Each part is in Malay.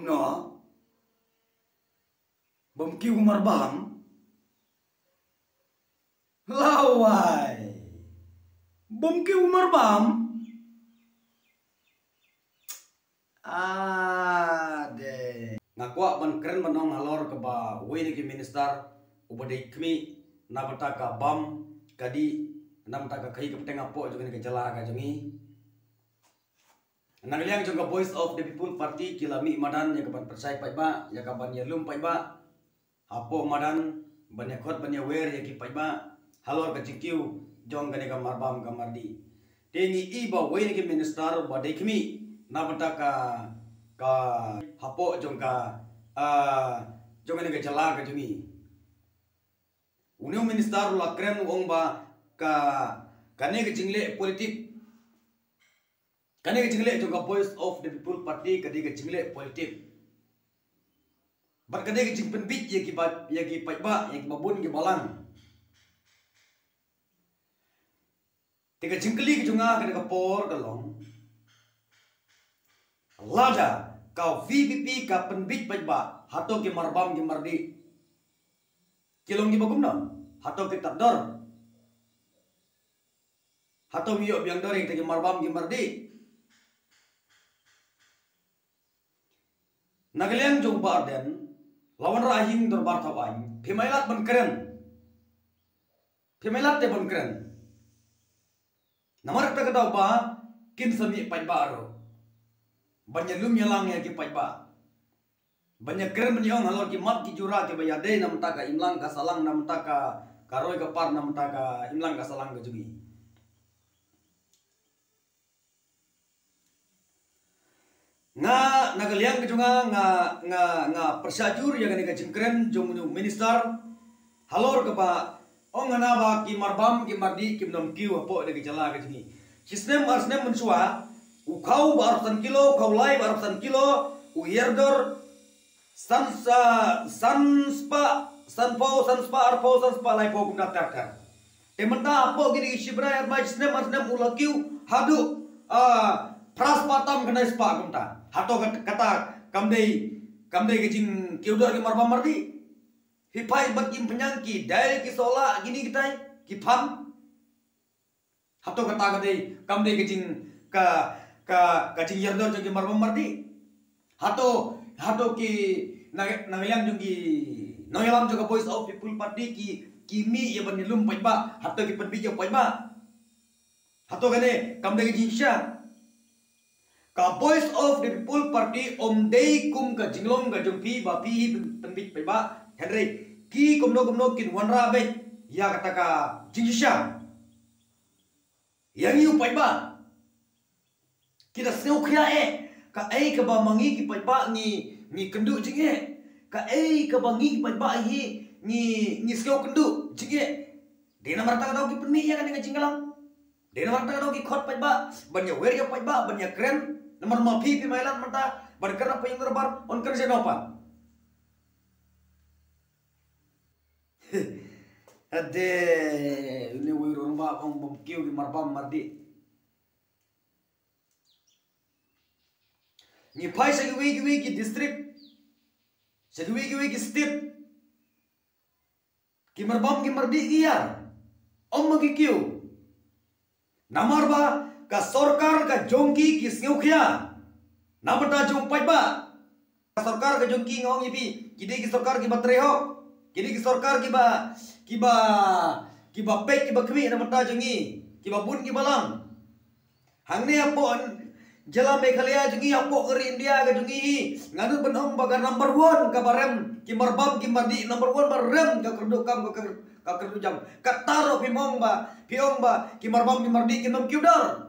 no bom ki umar bam lawai bom ki umar bam ade ngakwa ban keren banong halor ke ba wini ki minister ubade kmi nabata ka bam kadi namta ka kai ka tenga po jong ni ka jala ka jongi nagaliang jong ka voice of the people party kilami madan ya kapan persai pai ba ya kapan ya lum pai ba apo madan banya khot banya wer ya ki pai ba halor ka jikiu jong ka ni ka marbam ka mardi tengi i ba wini ki minister ba dekmi nabata ka hapo jong ka jong ni ka jala ka jongi Union Minister la kren ong ba kane ke jingle politik kane ke jingle jong ka voice of the people party kadi ke jingle politik bar kade ke jing penbit ye ki pai ba ye ki babun ki balang te ke jingkli ke junga kane ka por ka long lada ka VPP ka penbit pai ba hato ki marbam ki mardi kilong ki bagum na hato ki takdor hato miyo biang doring te ki marbam ki mardi Nagaliang jong barden lawan rahing dorbar thawain phimailat ban keren phimailat te ban keren namar ta ka ba kin sami pai ba ro banya lum yalang ya ki pai ba banya keren banyong halor ki mat ki jura ki bayade nam ta ka imlang ka salang nam ta ka karoi ka par nam ta ka imlang ka salang ka jugi nga nagaliang kejunga nga persajur yang ni kajengkren jong minister halor ke ba ong na ba ki marbam ki mardi ki nom kiu apo de jala ke jini sistem arsnem mensua u kau barusan kilo kau lai barusan kilo u yerdor sanspa arpo lai po guna takar tementa apo gini shibra ar mai sistem arsnem ulakiu hadu praspatam kena spa gumta hato kata kamdei ke jing kiudar ki marba mardi hipai bat kim penyangki dai ki sola gini kitai ki pham hato kata kamdei ke jing ka jing yardor jing marba mardi hato ki nangayang jong ki nangalam jong voice of people party ki mi ya ban lum pai ba hato ki penbi jo pai ba hato kane kamdei ke jing sha ka voice of the people party om dei kum ka jinglong ka jongpi ba pi penbit pai ba henry ki kumno kin wanra be ya kata ka jingisha yang yu pai ba kita seu khia ka ka ba mangi ki pai ba ni kendu jinge ka ka ba ngi pai ba hi ni seu kendu jinge de na marta ka ki penmi ya kan ka jinggalang de na marta ka ki khot pai ba banya wer ya pai ba banya kren nomor mapi mailan mata bergerak apa yang terbar on kerja apa ade ini wirun ba ong kiu di marbam mardi ni pai segiwi ki district segiwi ki state ki marbam ki mardi iya om magi kiu namar ba ka सरकार का जोंकी किसने उखिया नामटा जों पाइबा सरकार का जोंकी ngong yipi kide ki सरकार की बतरे हो kide की सरकार की बा pe ki ba khmi namta jongi ki ba bun ki balang hangne apo jala meghalaya jongi apo ngeri India ka jongi nganu benong bagar number 1 ka barem ki marbam ki mardi number 1 barem ka kerdukam ka kerdujam kataro piong ba ki marbam ki mardi ki nom kiudar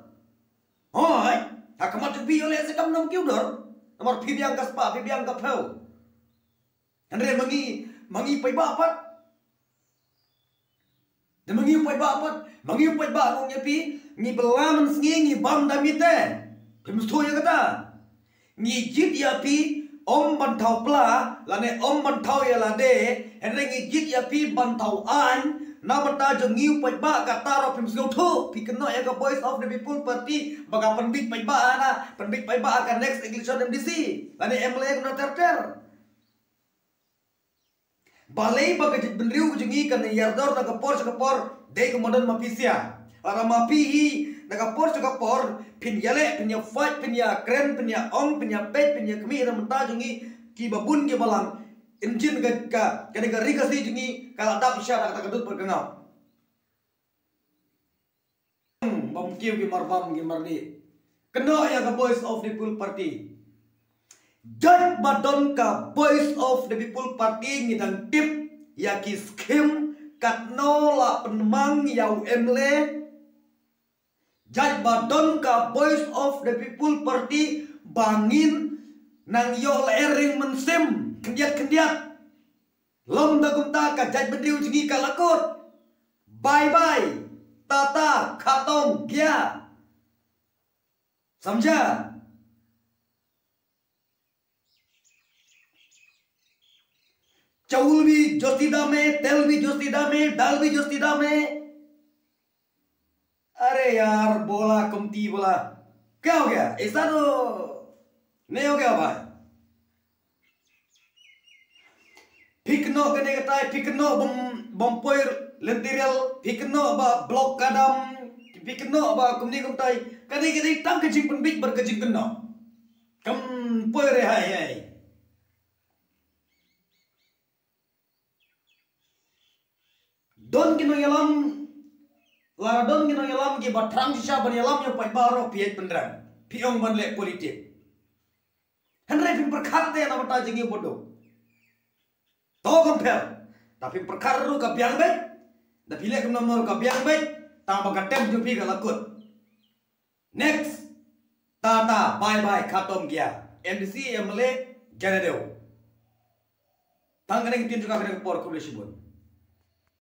Hoi, hakamat tu biole sekam nom kiudor, nomor pibiang kaspa, pibiang kapau. Andre mangi pai bapat. Dan mangi pai ba ngong nyapi, ni belaman sengi bam damite. Pemstu ya kata. Ni jit ya pi om bantau pla, lane om bantau ya lade, andre ni jit ya pi bantau an, namata jongiu pajba kata ro pim sgautu pikno ya ka Voice of the People Party baga pendik pajba ana pendik pajba akan next election MDC lani MLA kuna terter balai baga jit benriu jongi kan yardor na kapor de kemudian mapisia ara mapi hi na kapor pin yale pin ya fight pin ya kren pin ya ong pin ya pet pin ya kemi namata jongi ki babun ki balang Injin ka rika si jengi kalau tak bisa kata kedut bergengau. Bom kiu ki marbam ki mardi. Kena ya ka Voice of the People Party. Jad badon ka Voice of the People Party ngidang tip ya ki skim kat nola penmang yau emle. Jad badon ka Voice of the People Party bangin nang yo ering mensim. Kendiat lom da kumta ka jaj bedriu jengi kalakut bye bye tata khatom gya समझा चावल भी जोशीदा में तेल भी जोशीदा में दाल भी जोशीदा में अरे यार बोला कमती बोला क्या हो गया ऐसा तो नहीं हो गया भाई Pikno kene katai pikno bom poir lentirel pikno ba blok kadam pikno ba kumni kumtai kene tam kecing penbik berkecing keno kam poir hai don kino yalam lara don kino yalam ki batrang sisa ban yalam yo pai baro piet pendrang piong ban le politik henry pin perkhate na mata jengi bodoh Tahu compare, tapi perkara ru kabiang baik, dah pilih nomor kabiang baik, tambah katem jupi kalakut. Next, tata bye bye khatom gya, MDC MLA jangan deo. Tangga ni kita juga kena por kulit sibun.